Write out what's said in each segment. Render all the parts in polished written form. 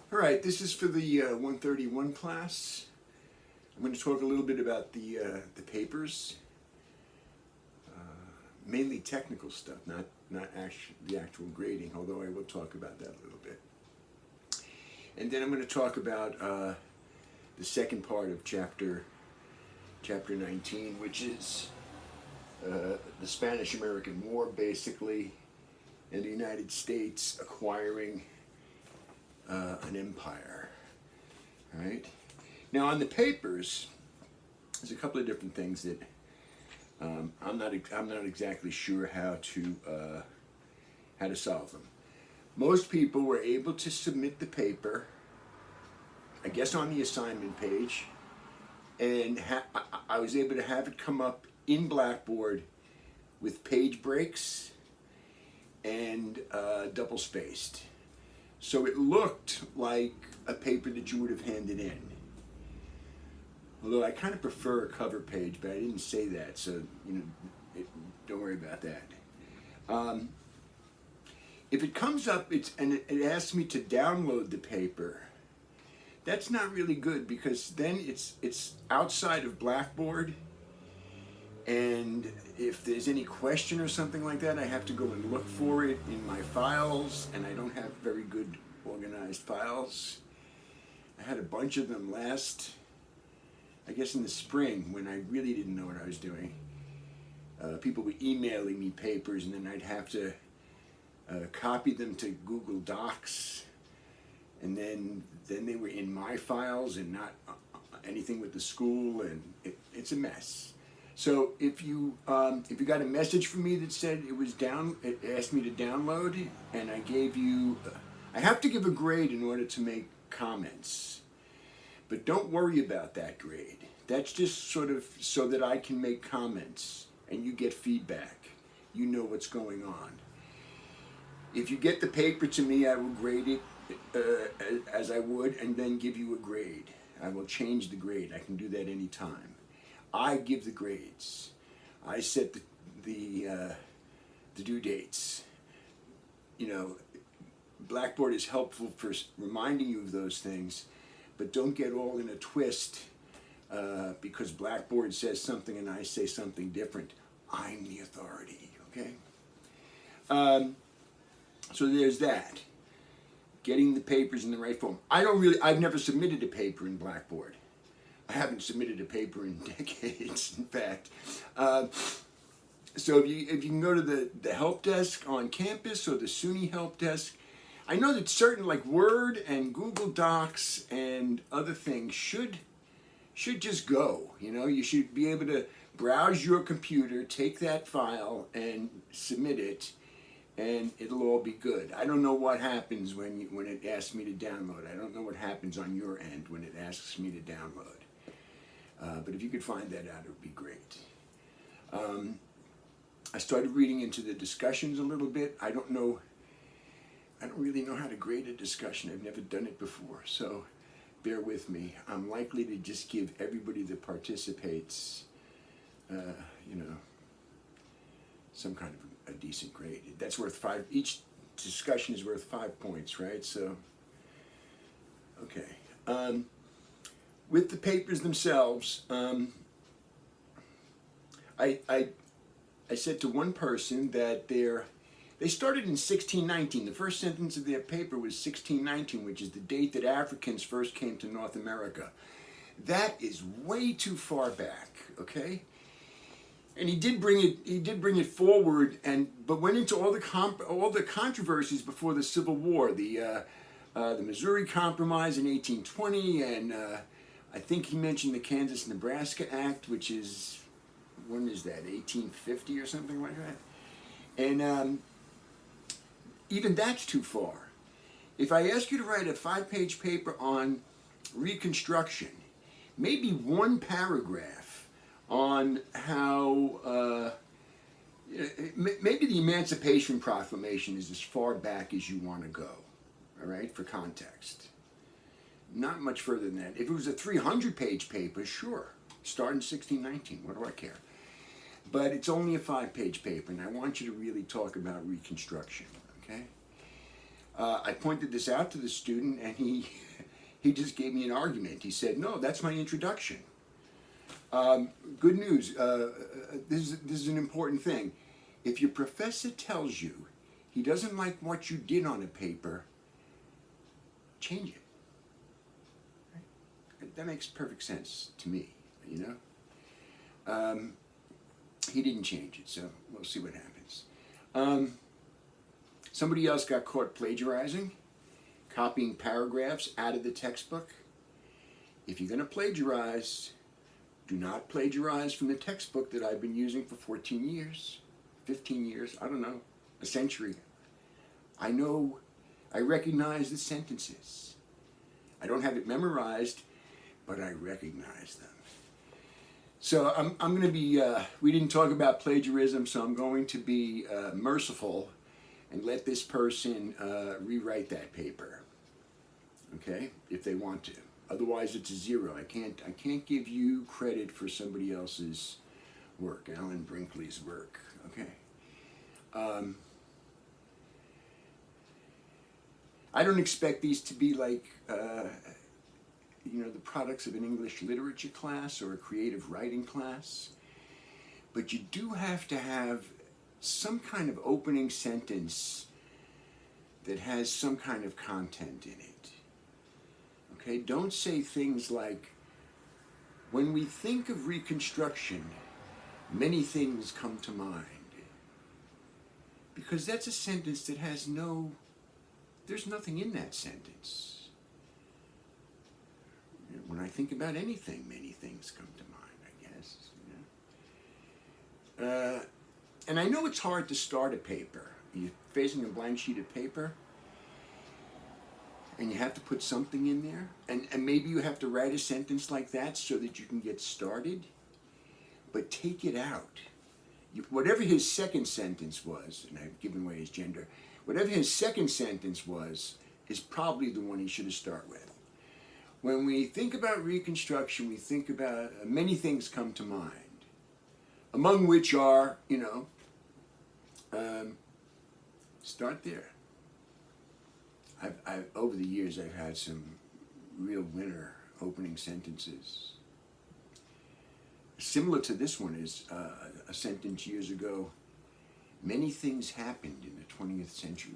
All right, this is for the 131 class. I'm going to talk a little bit about the papers, mainly technical stuff, not the actual grading, although I will talk about that a little bit. And then I'm going to talk about the second part of chapter 19, which is the Spanish-American War, basically, and the United States acquiring an empire. All right. Now, on the papers, there's a couple of different things that I'm not exactly sure how to solve them. Most people were able to submit the paper, I guess, on the assignment page, and I was able to have it come up in Blackboard with page breaks and double spaced. So it looked like a paper that you would have handed in. Although I kind of prefer a cover page, but I didn't say that, so don't worry about that. If it comes up and it asks me to download the paper, that's not really good, because then it's outside of Blackboard, and if there's any question or something like that, I have to go and look for it in my files, and I don't have very good organized files. I had a bunch of them I guess in the spring, when I really didn't know what I was doing. People were emailing me papers, and then I'd have to copy them to Google Docs, and then they were in my files and not anything with the school, and it's a mess. So if you got a message from me that said it asked me to download, and I gave you, I have to give a grade in order to make comments. But don't worry about that grade. That's just sort of so that I can make comments and you get feedback. You know what's going on. If you get the paper to me, I will grade it as I would, and then give you a grade. I will change the grade. I can do that anytime. I give the grades. I set the due dates. Blackboard is helpful for reminding you of those things, but don't get all in a twist because Blackboard says something and I say something different. I'm the authority, okay? So there's that. Getting the papers in the right form. I've never submitted a paper in Blackboard. I haven't submitted a paper in decades, in fact. So if you can go to the help desk on campus or the SUNY help desk, I know that certain, like Word and Google Docs and other things should just go. You should be able to browse your computer, take that file, and submit it, and it'll all be good. I don't know what happens when it asks me to download. I don't know what happens on your end when it asks me to download. But if you could find that out, it would be great. I started reading into the discussions a little bit. I don't really know how to grade a discussion. I've never done it before, so bear with me. I'm likely to just give everybody that participates, some kind of a decent grade. That's worth 5. Each discussion is worth 5 points, right? So, okay. With the papers themselves, I said to one person that they started in 1619. The first sentence of their paper was 1619, which is the date that Africans first came to North America. That is way too far back, okay? And he did bring it forward, but went into all the controversies before the Civil War, the Missouri Compromise in 1820, and I think he mentioned the Kansas-Nebraska Act, which is, when is that, 1850 or something like that? And even that's too far. If I ask you to write a 5-page paper on Reconstruction, maybe one paragraph on how, maybe the Emancipation Proclamation is as far back as you want to go, all right, for context. Not much further than that. If it was a 300-page paper, sure, start in 1619, what do I care? But it's only a 5-page paper, and I want you to really talk about Reconstruction, okay? I pointed this out to the student, and he just gave me an argument. He said, "No, that's my introduction." Good news. This is an important thing. If your professor tells you he doesn't like what you did on a paper, change it. Right? That makes perfect sense to me, you know? He didn't change it, so we'll see what happens. Somebody else got caught plagiarizing, copying paragraphs out of the textbook. If you're going to plagiarize, do not plagiarize from the textbook that I've been using for 14 years, 15 years, I don't know, a century. I know, I recognize the sentences. I don't have it memorized, but I recognize them. So I'm going to be, we didn't talk about plagiarism, so I'm going to be merciful and let this person rewrite that paper, okay, if they want to. Otherwise, it's a 0. I can't give you credit for somebody else's work, Alan Brinkley's work, okay. I don't expect these to be like, you know, the products of an English literature class or a creative writing class, but you do have to have some kind of opening sentence that has some kind of content in it. Okay, don't say things like, when we think of Reconstruction, many things come to mind. Because that's a sentence that has there's nothing in that sentence. When I think about anything, many things come to mind, I guess. You know? And I know it's hard to start a paper. You're facing a blank sheet of paper, and you have to put something in there, and maybe you have to write a sentence like that so that you can get started, but take it out. Whatever his second sentence was, and I've given away his gender, whatever his second sentence was, is probably the one he should have started with. When we think about Reconstruction, we think about many things come to mind, among which are, you know, start there. I've over the years, I've had some real winner opening sentences. Similar to this one is a sentence years ago, many things happened in the 20th century.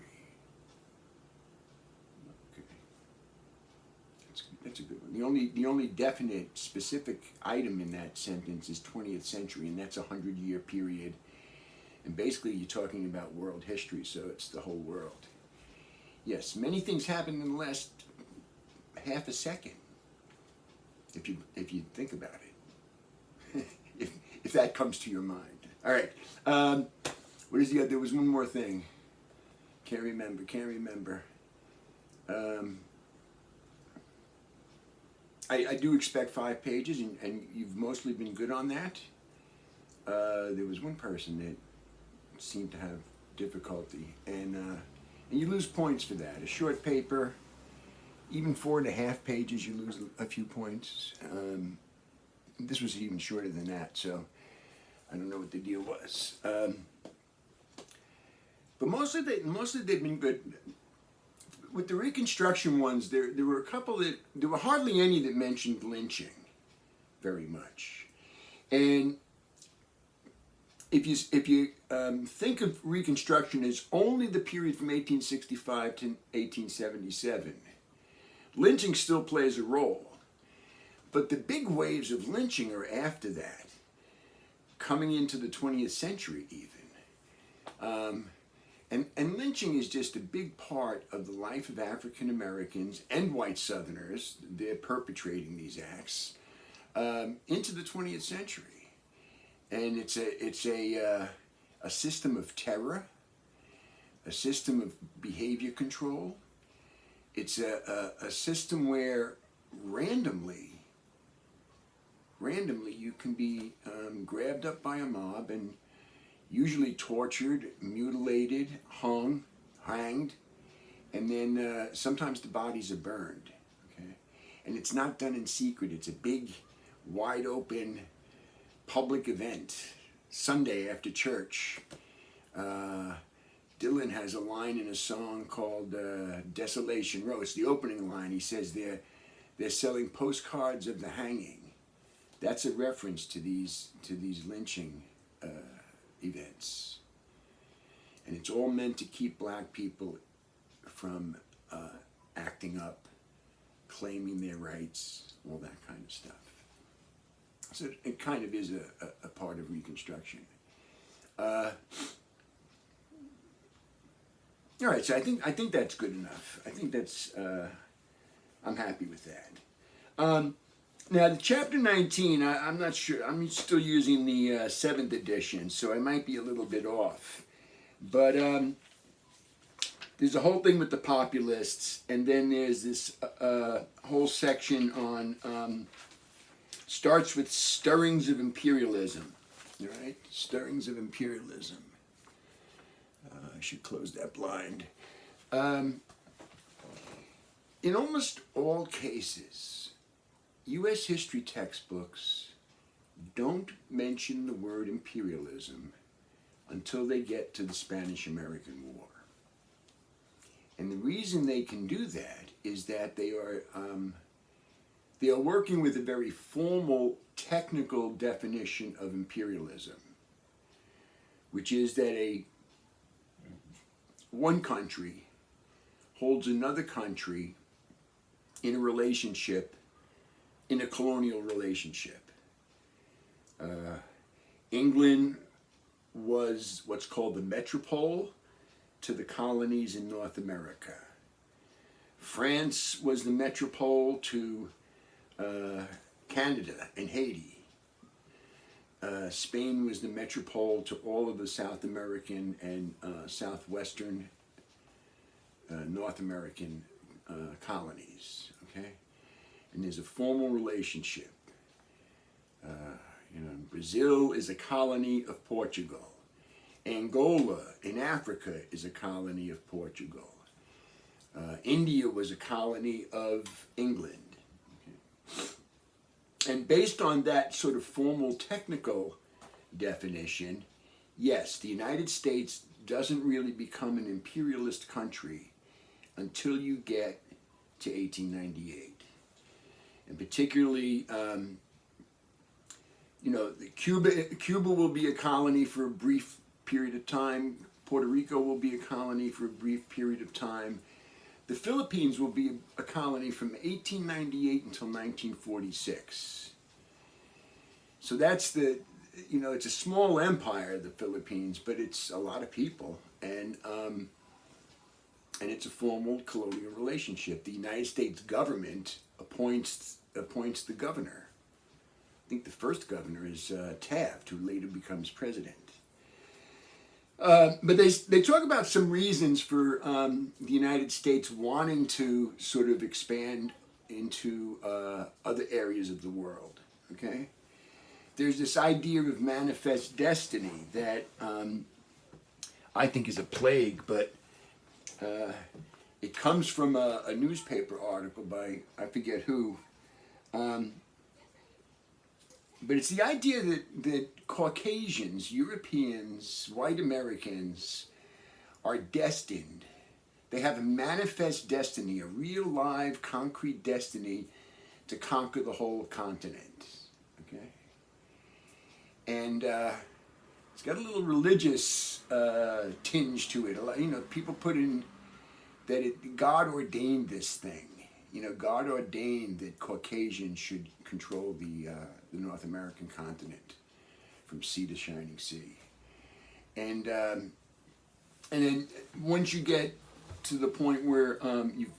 Okay. That's a good one. The only definite, specific item in that sentence is 20th century, and that's a 100-year period. And basically you're talking about world history, so it's the whole world. Yes, many things happened in the last half a second, if you think about it, if that comes to your mind. All right, what is the other? There was one more thing. Can't remember. I do expect 5 pages, and you've mostly been good on that. There was one person that seemed to have difficulty, and you lose points for that. A short paper, even 4.5 pages, you lose a few points. This was even shorter than that, so I don't know what the deal was. But mostly they've been good. With the Reconstruction ones, there were a couple there were hardly any that mentioned lynching very much. And if you think of Reconstruction as only the period from 1865 to 1877, lynching still plays a role. But the big waves of lynching are after that, coming into the 20th century even. And lynching is just a big part of the life of African Americans and white Southerners. They're perpetrating these acts into the 20th century. And it's a system of terror, a system of behavior control. It's a system where randomly you can be grabbed up by a mob and usually tortured, mutilated, hanged, and then sometimes the bodies are burned. Okay, and it's not done in secret. It's a big, wide open public event, Sunday after church. Dylan has a line in a song called Desolation Row. It's the opening line. He says they're selling postcards of the hanging. That's a reference to these lynching events. And it's all meant to keep black people from acting up, claiming their rights, all that kind of stuff. So it kind of is a part of Reconstruction. All right, so I think that's good enough. I think that's I'm happy with that. Now, the chapter 19, I'm not sure. I'm still using the 7th edition, so I might be a little bit off. But there's a whole thing with the populists, and then there's this whole section on, starts with stirrings of imperialism. All right, stirrings of imperialism. I should close that blind. In almost all cases, U.S. history textbooks don't mention the word imperialism until they get to the Spanish-American War. And the reason they can do that is that they are working with a very formal technical definition of imperialism, which is that one country holds another country in a relationship, in a colonial relationship. England was what's called the metropole to the colonies in North America. France was the metropole to Canada and Haiti. Spain was the metropole to all of the South American and southwestern North American colonies, okay? And there's a formal relationship. Brazil is a colony of Portugal. Angola in Africa is a colony of Portugal. India was a colony of England. Okay? And based on that sort of formal technical definition, yes, the United States doesn't really become an imperialist country until you get to 1898. And particularly, Cuba will be a colony for a brief period of time. Puerto Rico will be a colony for a brief period of time. The Philippines will be a colony from 1898 until 1946. So that's it's a small empire, the Philippines, but it's a lot of people, and it's a formal colonial relationship. The United States government appoints the governor. I think the first governor is Taft, who later becomes president. But they talk about some reasons for the United States wanting to sort of expand into other areas of the world, okay? There's this idea of manifest destiny that I think is a plague, but it comes from a newspaper article by, I forget who, but it's the idea that Caucasians, Europeans, white Americans are destined. They have a manifest destiny, a real, live, concrete destiny to conquer the whole continent. Okay? And it's got a little religious tinge to it. People put in that God ordained this thing. God ordained that Caucasians should control the North American continent from sea to shining sea. And then once you get to the point where you've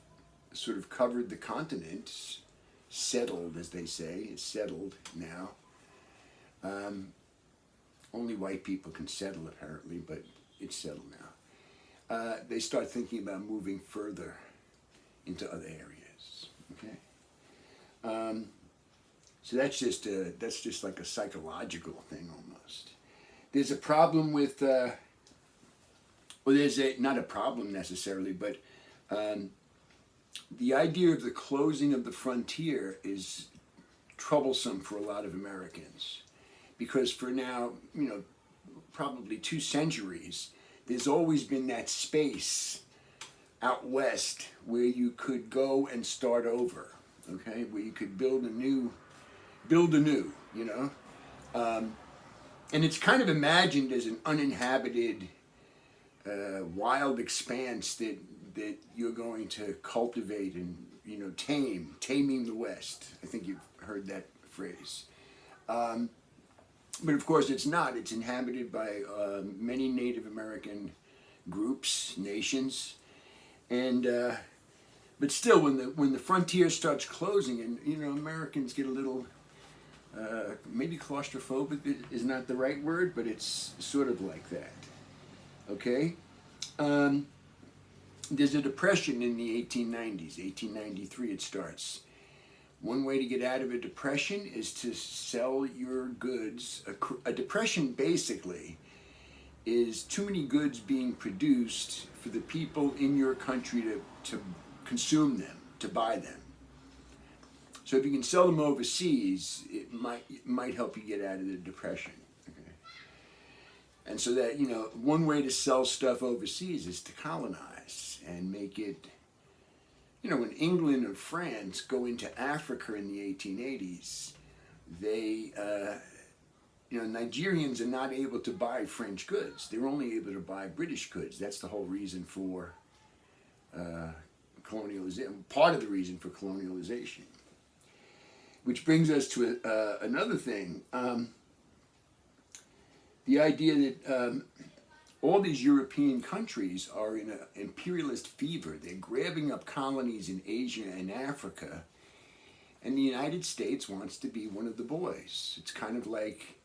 sort of covered the continent, settled, as they say, it's settled now. Only white people can settle, apparently, but it's settled now. They start thinking about moving further into other areas. Okay. So that's just like a psychological thing almost. There's a problem with, not a problem necessarily, but the idea of the closing of the frontier is troublesome for a lot of Americans, because for now, probably 2 centuries, there's always been that space out west where you could go and start over, okay? Where you could build anew, you know? And it's kind of imagined as an uninhabited, wild expanse that you're going to cultivate and, you know, taming the West. I think you've heard that phrase. But of course it's not. It's inhabited by many Native American groups, nations, and but still, when the frontier starts closing, and you know, Americans get a little maybe claustrophobic is not the right word, but it's sort of like that. Okay, there's a depression in the 1890s. 1893 it starts. One way to get out of a depression is to sell your goods. A depression basically is too many goods being produced for the people in your country to consume them, to buy them. So if you can sell them overseas, it might help you get out of the depression. Okay? And so that, you know, one way to sell stuff overseas is to colonize and make it. You know, when England and France go into Africa in the 1880s, they, you know, Nigerians are not able to buy French goods. They're only able to buy British goods. That's the whole reason for colonialization, part of the reason for colonialization. Which brings us to another thing. The idea that all these European countries are in an imperialist fever. They're grabbing up colonies in Asia and Africa, and the United States wants to be one of the boys. It's kind of like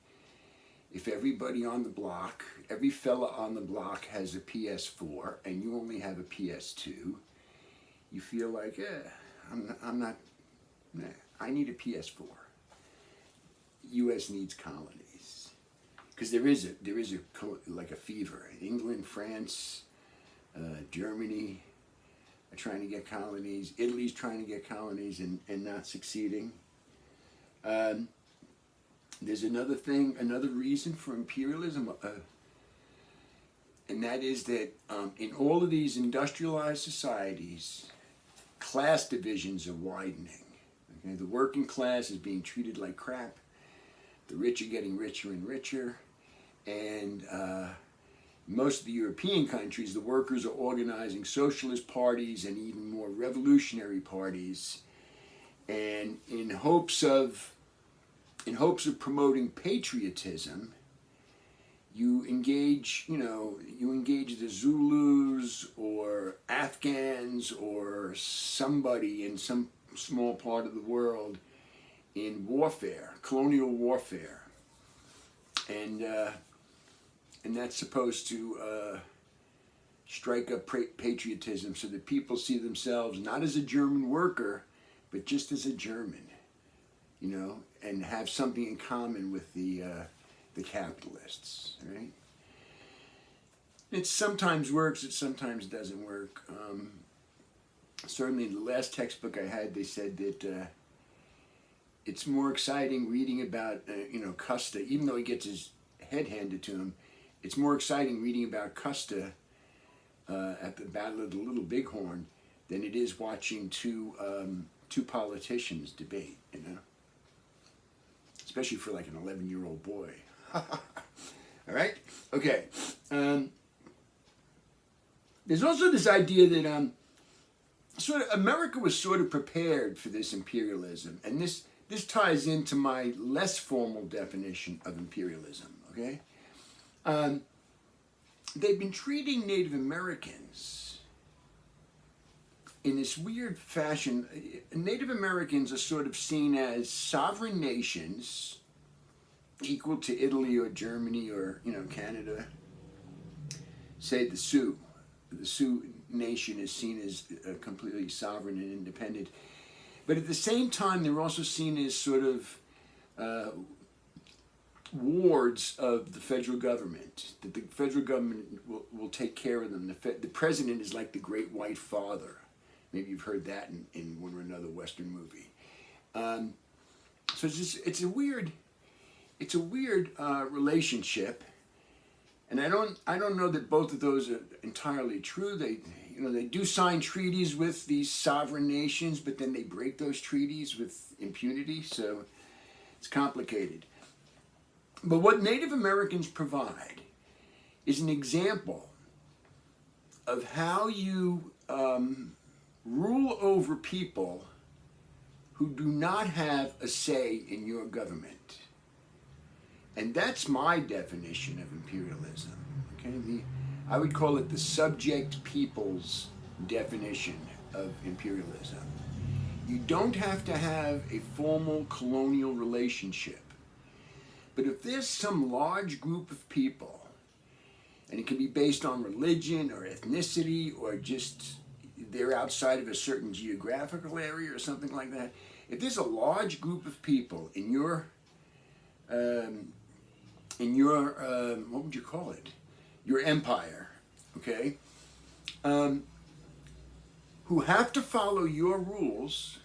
if everybody on the block, every fella on the block has a PS4 and you only have a PS2, you feel like, I need a PS4. U.S. needs colonies. Because there is like a fever. England, France, Germany are trying to get colonies. Italy's trying to get colonies and not succeeding. There's another thing, another reason for imperialism, and that is that in all of these industrialized societies, class divisions are widening. Okay? The working class is being treated like crap. The rich are getting richer and richer. And most of the European countries, the workers are organizing socialist parties and even more revolutionary parties, and in hopes of promoting patriotism, you engage the Zulus or Afghans or somebody in some small part of the world in warfare, colonial warfare, and that's supposed to strike up patriotism so that people see themselves not as a German worker, but just as a German, you know, and have something in common with the capitalists, right? It sometimes works, it sometimes doesn't work. Certainly in the last textbook I had, they said that it's more exciting reading about, Custer, even though he gets his head handed to him, it's more exciting reading about Custer at the Battle of the Little Bighorn than it is watching two politicians debate, you know? Especially for like an 11-year-old boy. All right? Okay. There's also this idea that America was sort of prepared for this imperialism, and this ties into my less formal definition of imperialism, okay? They've been treating Native Americans in this weird fashion. Native Americans are sort of seen as sovereign nations equal to Italy or Germany or, Canada. Say the Sioux. The Sioux nation is seen as completely sovereign and independent. But at the same time, they're also seen as sort of wards of the federal government, that the federal government will take care of them. The president is like the great white father. Maybe you've heard that in one or another Western movie. So it's a weird relationship, And I don't know that both of those are entirely true. They do sign treaties with these sovereign nations, but then they break those treaties with impunity. So it's complicated. But what Native Americans provide is an example of how you rule over people who do not have a say in your government. And that's my definition of imperialism. Okay, I would call it the subject people's definition of imperialism. You don't have to have a formal colonial relationship. But if there's some large group of people, and it can be based on religion or ethnicity or just they're outside of a certain geographical area or something like that, if there's a large group of people in your what would you call it? Your empire, okay? Who have to follow your rules,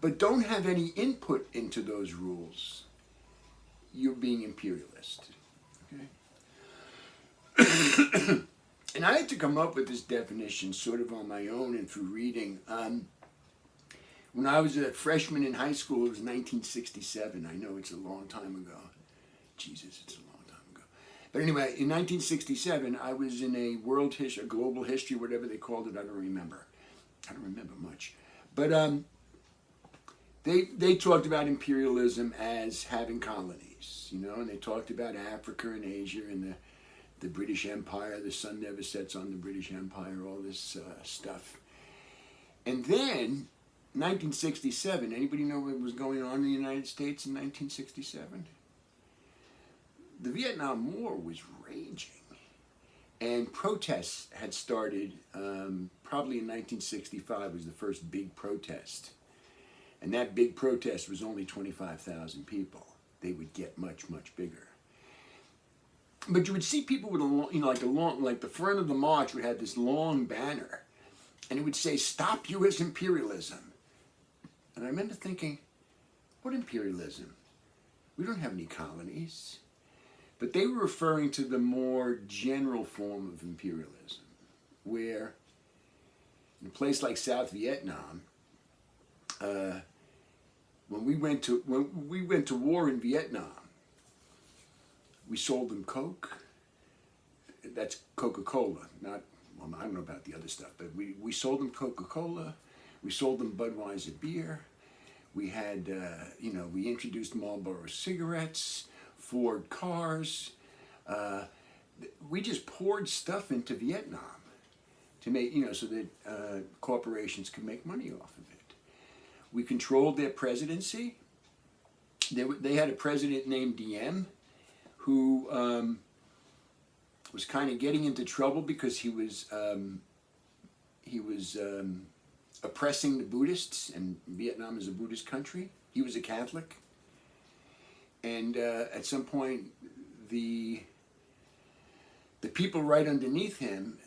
but don't have any input into those rules, you're being imperialist, okay? And I had to come up with this definition sort of on my own and through reading. When I was a freshman in high school, it was 1967. I know it's a long time ago. Jesus, it's a long time ago. But anyway, in 1967, I was in a world history, a global history, whatever they called it. I don't remember. I don't remember much. But they talked about imperialism as having colonies, and they talked about Africa and Asia and the British Empire. The sun never sets on the British Empire, all this stuff. And then, 1967, anybody know what was going on in the United States in 1967? The Vietnam War was raging, and protests had started. Probably in 1965 was the first big protest, and that big protest was only 25,000 people. They would get much, much bigger. But you would see people with like the front of the march would have this long banner, and it would say, "Stop U.S. imperialism." And I remember thinking, what imperialism? We don't have any colonies. But they were referring to the more general form of imperialism, where in a place like South Vietnam, when we went to war in Vietnam, we sold them Coke. That's Coca-Cola, not, well, I don't know about the other stuff, but we sold them Coca-Cola. We sold them Budweiser beer. We had, we introduced Marlboro cigarettes, Ford cars. We just poured stuff into Vietnam to make, so that corporations could make money off of it. We controlled their presidency. They had a president named Diem who was kind of getting into trouble because he was oppressing the Buddhists, and Vietnam is a Buddhist country. He was a Catholic. And at some point, the people right underneath him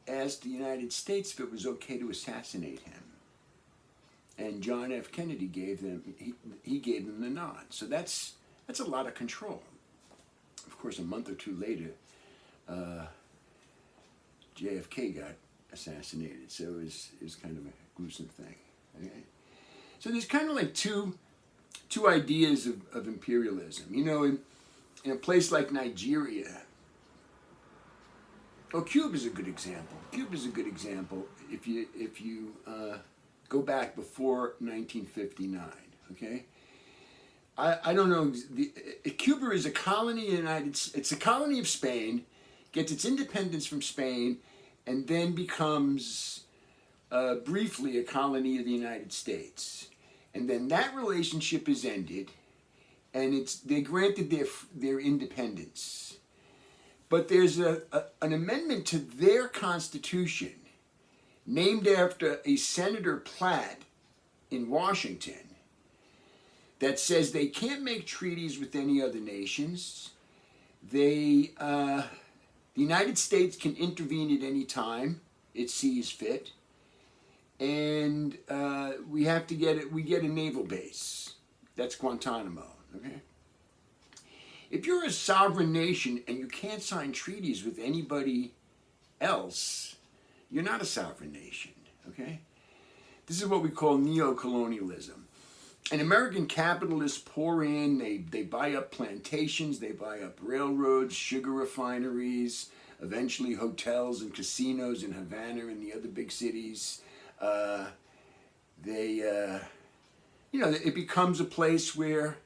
asked the United States if it was okay to assassinate him. And John F. Kennedy gave them the nod. So that's a lot of control. Of course, a month or two later, JFK got assassinated. So it was kind of a gruesome thing. Okay? So there's kind of like two ideas of imperialism. In a place like Nigeria, Cuba is a good example. Cuba is a good example if you go back before 1959. Okay, I don't know. Cuba is a colony It's a colony of Spain, gets its independence from Spain, and then becomes briefly a colony of the United States. And then that relationship is ended, and they granted their independence. But there's an amendment to their constitution named after a Senator Platt in Washington that says they can't make treaties with any other nations. The United States can intervene at any time it sees fit. And we get a naval base. That's Guantanamo, okay? if you're a sovereign nation and you can't sign treaties with anybody else, you're not a sovereign nation, okay? This is what we call neo-colonialism. And American capitalists pour in, they buy up plantations, they buy up railroads, sugar refineries, eventually hotels and casinos in Havana and the other big cities. It becomes a place where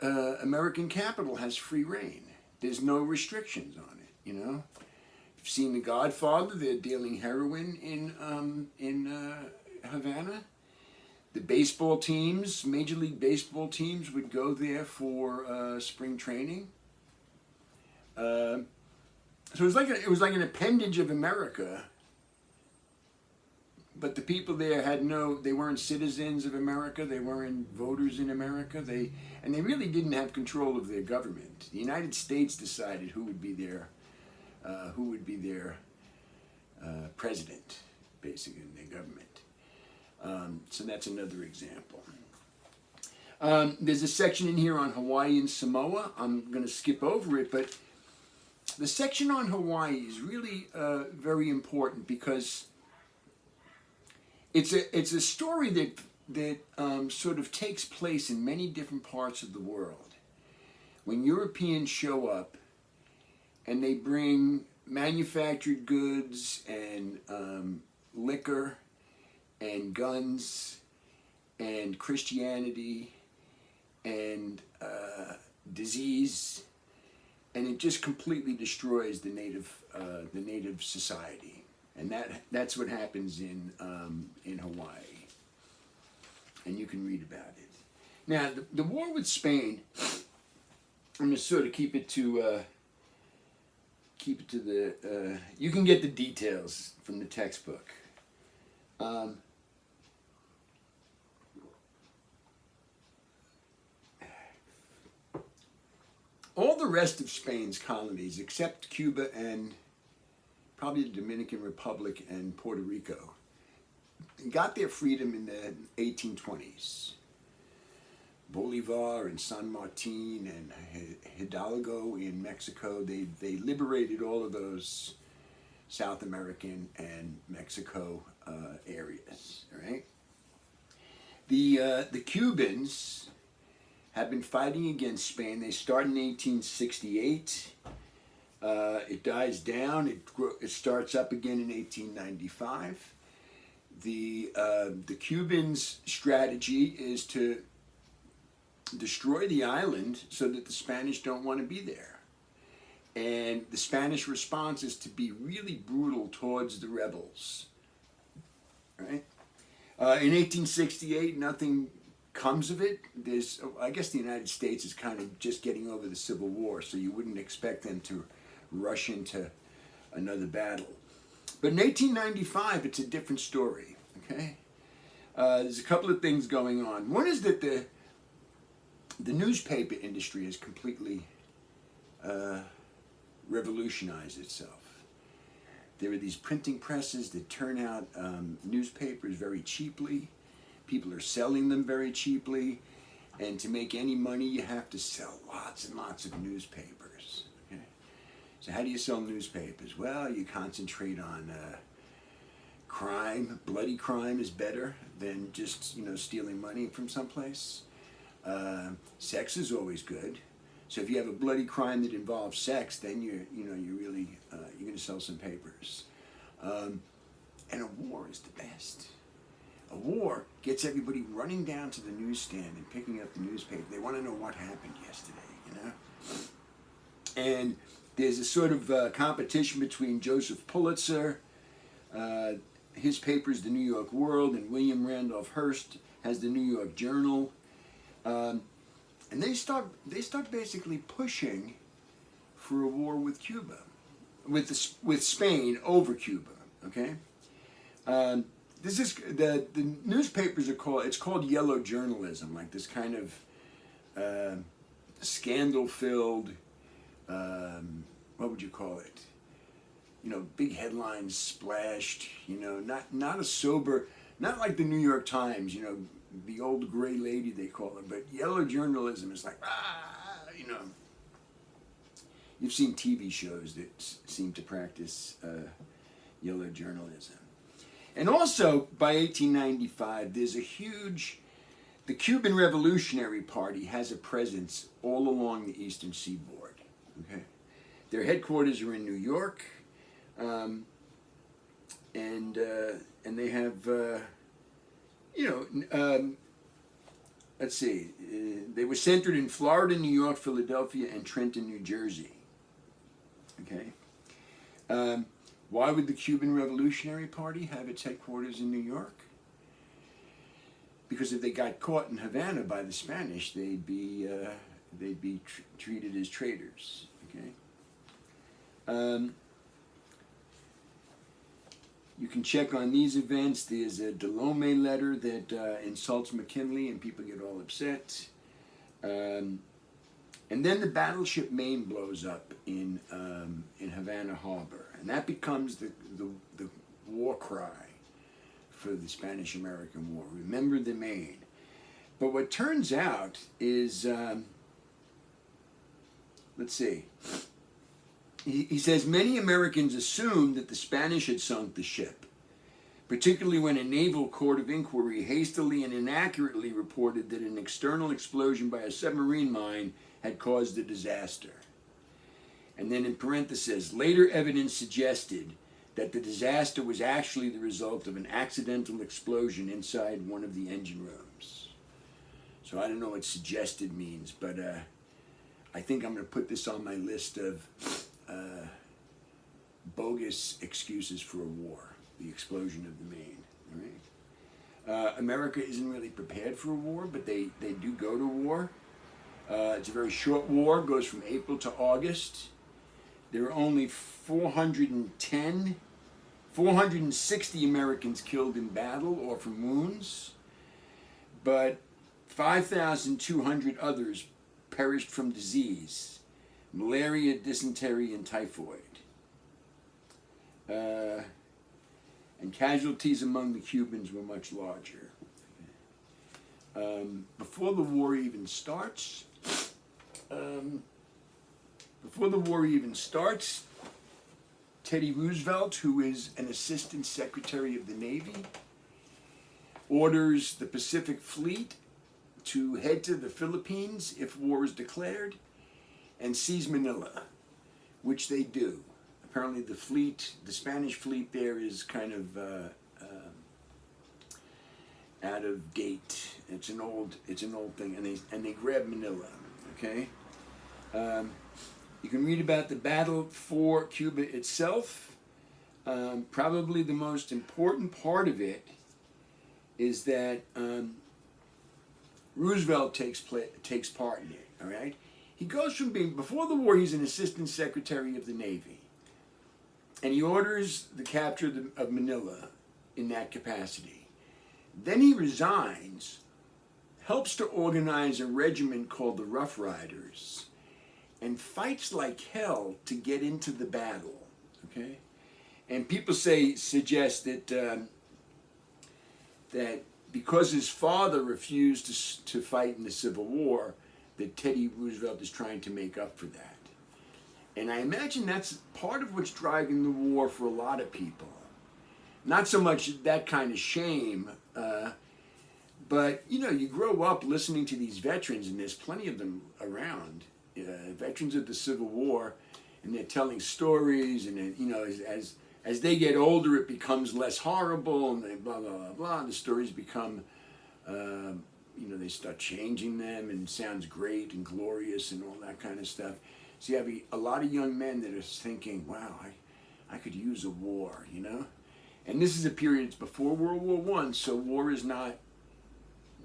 American capital has free reign. There's no restrictions on it, you know. You've seen The Godfather, they're dealing heroin in Havana. The baseball teams, Major League Baseball teams, would go there for spring training. So it was like an appendage of America, but the people there they weren't citizens of America, they weren't voters in America, and they really didn't have control of their government. The United States decided who would be their president, basically, in their government. So that's another example. There's a section in here on Hawaii and Samoa. I'm going to skip over it, but the section on Hawaii is really very important because it's a story that sort of takes place in many different parts of the world. When Europeans show up and they bring manufactured goods and liquor and guns and Christianity and disease, and it just completely destroys the native society, and that's what happens in Hawaii, and you can read about it. Now, the war with Spain, I'm going to sort of keep it to the. You can get the details from the textbook. All the rest of Spain's colonies, except Cuba and probably the Dominican Republic and Puerto Rico, got their freedom in the 1820s. Bolivar and San Martin and Hidalgo in Mexico, they liberated all of those South American and Mexico areas, right? The Cubans have been fighting against Spain. They start in 1868. It dies down. It starts up again in 1895. The Cubans' strategy is to destroy the island so that the Spanish don't want to be there. And the Spanish response is to be really brutal towards the rebels. Right? In 1868, nothing comes of it. I guess the United States is kind of just getting over the Civil War, so you wouldn't expect them to rush into another battle. But in 1895, it's a different story. Okay, there's a couple of things going on. One is that the newspaper industry has completely revolutionized itself. There are these printing presses that turn out newspapers very cheaply. People are selling them very cheaply, and to make any money, you have to sell lots and lots of newspapers. Okay? So how do you sell newspapers? Well, you concentrate on crime. Bloody crime is better than just stealing money from someplace. Sex is always good. So if you have a bloody crime that involves sex, then you're going to sell some papers. And a war is the best. A war gets everybody running down to the newsstand and picking up the newspaper. They want to know what happened yesterday, And there's a sort of competition between Joseph Pulitzer, his paper's the New York World, and William Randolph Hearst has the New York Journal. And they start basically pushing for a war with Cuba, with Spain over Cuba. Okay. This is the newspapers are called. It's called yellow journalism, like this kind of scandal-filled. What would you call it? Big headlines splashed. Not a sober, not like the New York Times. The old gray lady they call it. But yellow journalism is like you've seen TV shows that seem to practice yellow journalism. And also, by 1895, there's a huge, the Cuban Revolutionary Party has a presence all along the eastern seaboard. Okay, their headquarters are in New York, and they have, let's see, they were centered in Florida, New York, Philadelphia, and Trenton, New Jersey. Okay. Why would the Cuban Revolutionary Party have its headquarters in New York? Because if they got caught in Havana by the Spanish, they'd be treated as traitors. Okay. You can check on these events. There's a Delome letter that insults McKinley, and people get all upset. And then the battleship Maine blows up in Havana Harbor, and that becomes the war cry for the Spanish-American War. Remember the Maine. But what turns out is, let's see, he says, many Americans assumed that the Spanish had sunk the ship, particularly when a naval court of inquiry hastily and inaccurately reported that an external explosion by a submarine mine had caused the disaster. And then in parentheses, later evidence suggested that the disaster was actually the result of an accidental explosion inside one of the engine rooms. So I don't know what suggested means, but I think I'm going to put this on my list of bogus excuses for a war, the explosion of the Maine. All right? America isn't really prepared for a war, but they do go to war. It's a very short war, goes from April to August. There are only 460 Americans killed in battle or from wounds, but 5,200 others perished from disease, malaria, dysentery, and typhoid. And casualties among the Cubans were much larger. Before the war even starts, Teddy Roosevelt, who is an assistant secretary of the Navy, orders the Pacific Fleet to head to the Philippines if war is declared and seize Manila, which they do. Apparently the Spanish fleet there is kind of out of date. It's an old thing, and they grab Manila. Okay. You can read about the battle for Cuba itself. Probably the most important part of it is that Roosevelt takes part in it. All right. He goes from being, before the war, he's an assistant secretary of the Navy, and he orders the capture of Manila in that capacity. Then he resigns, helps to organize a regiment called the Rough Riders, and fights like hell to get into the battle. Okay, and people suggest that that because his father refused to fight in the Civil War, that Teddy Roosevelt is trying to make up for that. And I imagine that's part of what's driving the war for a lot of people. Not so much that kind of shame, but you grow up listening to these veterans, and there's plenty of them around, veterans of the Civil War, and they're telling stories, and as they get older, it becomes less horrible, and they blah blah blah blah. The stories become, they start changing them, and it sounds great and glorious and all that kind of stuff. So you have a lot of young men that are thinking, "Wow, I could use a war," And this is a period, it's before World War I, so war is not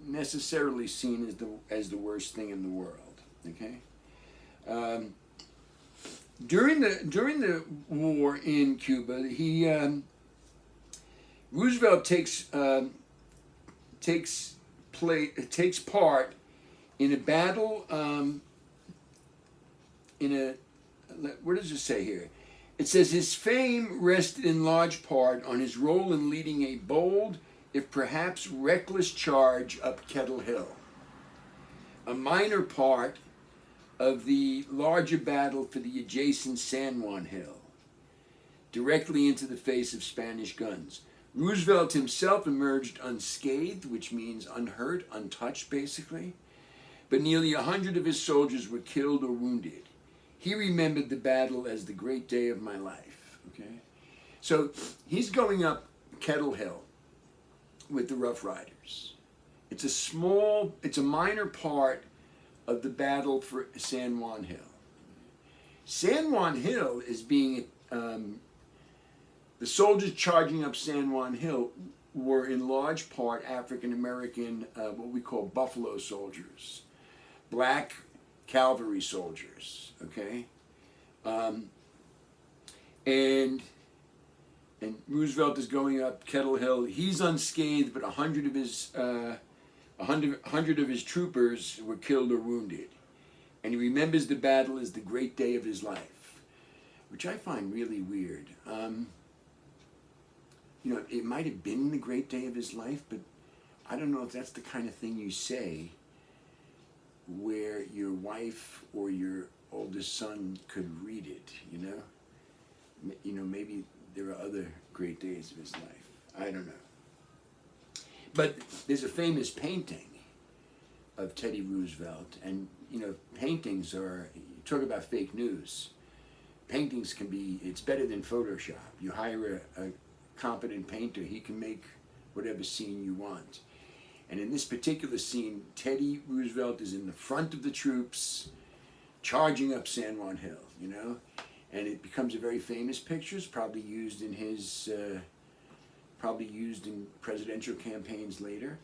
necessarily seen as the worst thing in the world. Okay. During the war in Cuba, Roosevelt takes part in a battle. What does it say here? It says his fame rested in large part on his role in leading a bold, if perhaps reckless, charge up Kettle Hill. A minor part of the larger battle for the adjacent San Juan Hill, directly into the face of Spanish guns. Roosevelt himself emerged unscathed, which means unhurt, untouched basically, but nearly 100 of his soldiers were killed or wounded. He remembered the battle as the great day of my life. Okay, so he's going up Kettle Hill with the Rough Riders. It's a minor part of the battle for San Juan Hill. San Juan Hill is being, the soldiers charging up San Juan Hill were in large part African American, what we call buffalo soldiers, black cavalry soldiers, okay? And Roosevelt is going up Kettle Hill. He's unscathed, but 100 of his troopers were killed or wounded. And he remembers the battle as the great day of his life, which I find really weird. You know, it might have been the great day of his life, but I don't know if that's the kind of thing you say where your wife or your oldest son could read it, you know? You know, maybe there are other great days of his life. I don't know. But there's a famous painting of Teddy Roosevelt, and, you know, paintings are, you talk about fake news. Paintings can be, it's better than Photoshop. You hire a competent painter, he can make whatever scene you want. And in this particular scene, Teddy Roosevelt is in the front of the troops, charging up San Juan Hill, you know? And it becomes a very famous picture. It's probably used in his, probably used in presidential campaigns later.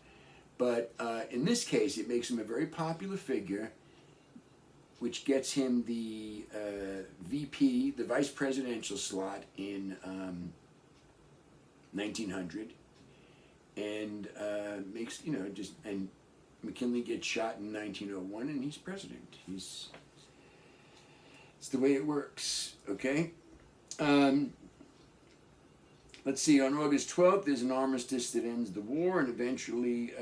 But in this case, it makes him a very popular figure, which gets him the VP, the vice presidential slot in 1900. And makes, you know, just, and McKinley gets shot in 1901 and he's president. It's the way it works, okay? Let's see, on August 12th, there's an armistice that ends the war, and eventually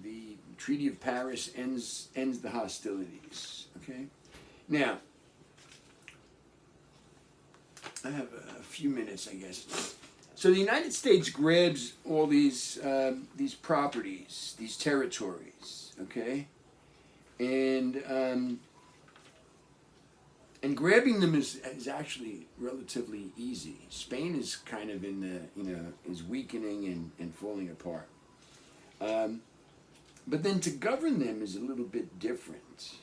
the Treaty of Paris ends the hostilities, okay? Now, I have a few minutes, I guess. So the United States grabs all these properties, these territories, okay? And grabbing them is actually relatively easy. Spain is kind of in the, you know, is weakening and falling apart. But then to govern them is a little bit different,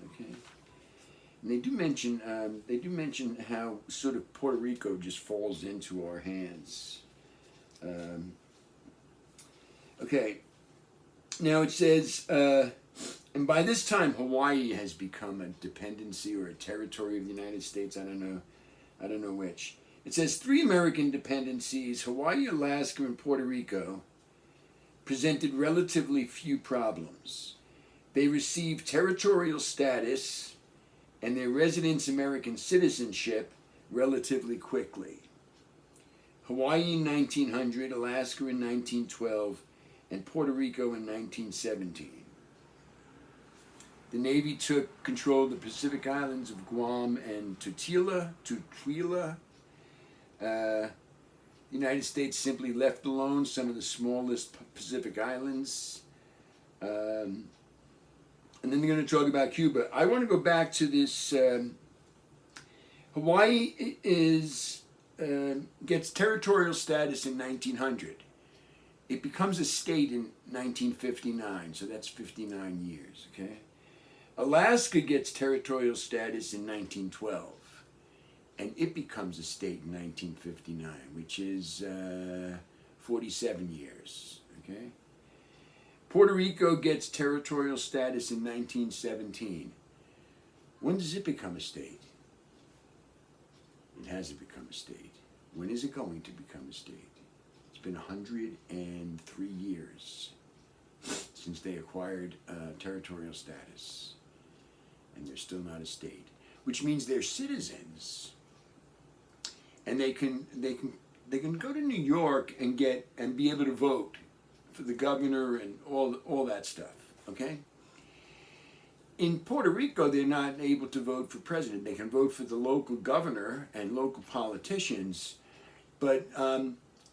okay? And they do mention how sort of Puerto Rico just falls into our hands. Okay, now it says, and by this time Hawaii has become a dependency or a territory of the United States. I don't know which. It says 3 American dependencies, Hawaii, Alaska, and Puerto Rico, presented relatively few problems. They received territorial status and their residents' American citizenship relatively quickly. Hawaii in 1900, Alaska in 1912, and Puerto Rico in 1917. The Navy took control of the Pacific Islands of Guam and Tutuila. The United States simply left alone some of the smallest Pacific islands. And then they're going to talk about Cuba. I want to go back to this. Hawaii gets territorial status in 1900. It becomes a state in 1959, so that's 59 years, okay? Alaska gets territorial status in 1912, and it becomes a state in 1959, which is 47 years, okay? Puerto Rico gets territorial status in 1917. When does it become a state? It hasn't become a state. When is it going to become a state? It's been 103 years since they acquired territorial status, and they're still not a state, which means they're citizens, and they can go to New York and be able to vote for the governor and all that stuff, okay? in Puerto Rico, they're not able to vote for president. They can vote for the local governor and local politicians, but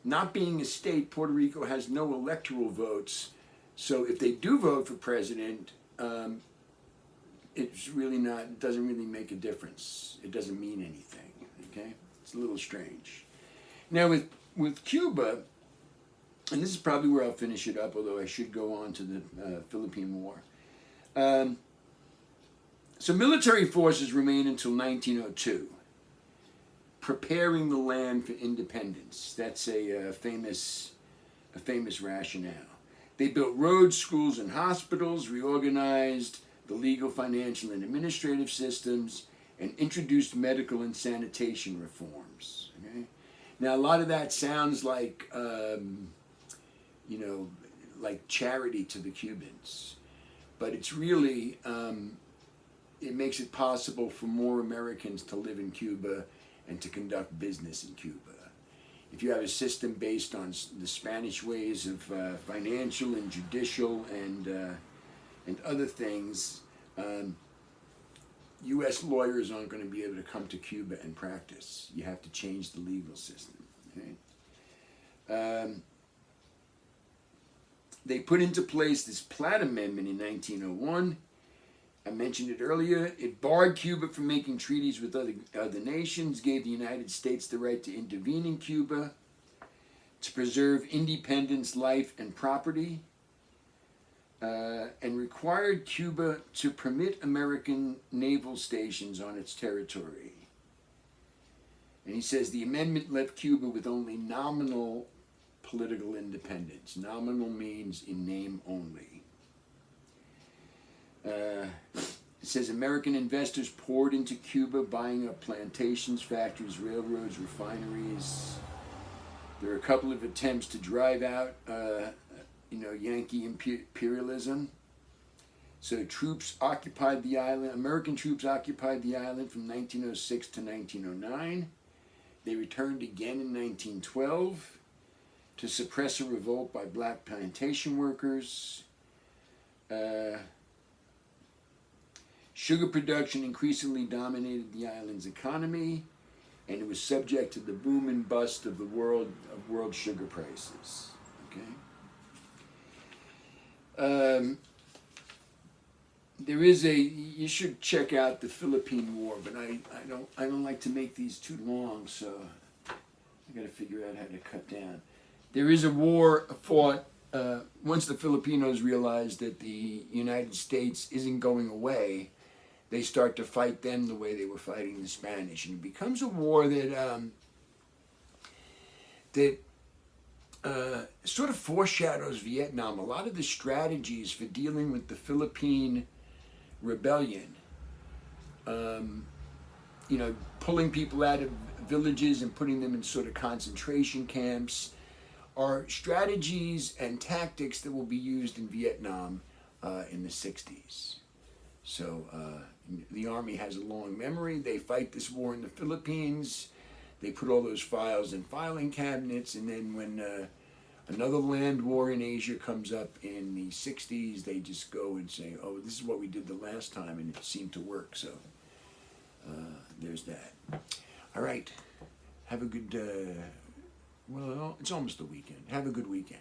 not being a state, Puerto Rico has no electoral votes. So if they do vote for president, it's really not, it doesn't really make a difference. It doesn't mean anything, okay? It's a little strange. Now with Cuba, and this is probably where I'll finish it up, although I should go on to the Philippine War. So military forces remain until 1902, preparing the land for independence. That's a famous rationale. They built roads, schools, and hospitals, reorganized the legal, financial, and administrative systems, and introduced medical and sanitation reforms. Okay? Now, a lot of that sounds like, like charity to the Cubans, but it's really, it makes it possible for more Americans to live in Cuba and to conduct business in Cuba. If you have a system based on the Spanish ways of financial and judicial and other things, U.S. lawyers aren't going to be able to come to Cuba and practice. You have to change the legal system. Okay? They put into place this Platt Amendment in 1901. I mentioned it earlier. It barred Cuba from making treaties with other nations, gave the United States the right to intervene in Cuba, to preserve independence, life, and property, and required Cuba to permit American naval stations on its territory. And he says the amendment left Cuba with only nominal political independence. Nominal means in name only. It says American investors poured into Cuba, buying up plantations, factories, railroads, refineries. There are a couple of attempts to drive out, Yankee imperialism. So troops occupied the island. American troops occupied the island from 1906 to 1909. They returned again in 1912 to suppress a revolt by black plantation workers. Sugar production increasingly dominated the island's economy, and it was subject to the boom and bust of world sugar prices. Okay. There is you should check out the Philippine War, but I don't like to make these too long, so I got to figure out how to cut down. There is a war fought once the Filipinos realized that the United States isn't going away. They start to fight them the way they were fighting the Spanish, and it becomes a war that sort of foreshadows Vietnam. A lot of the strategies for dealing with the Philippine rebellion, pulling people out of villages and putting them in sort of concentration camps, are strategies and tactics that will be used in Vietnam in the 60s. So the Army has a long memory. They fight this war in the Philippines. They put all those files in filing cabinets, and then when another land war in Asia comes up in the 60s, they just go and say, oh, this is what we did the last time, and it seemed to work. So there's that. All right. Have a good, it's almost the weekend. Have a good weekend.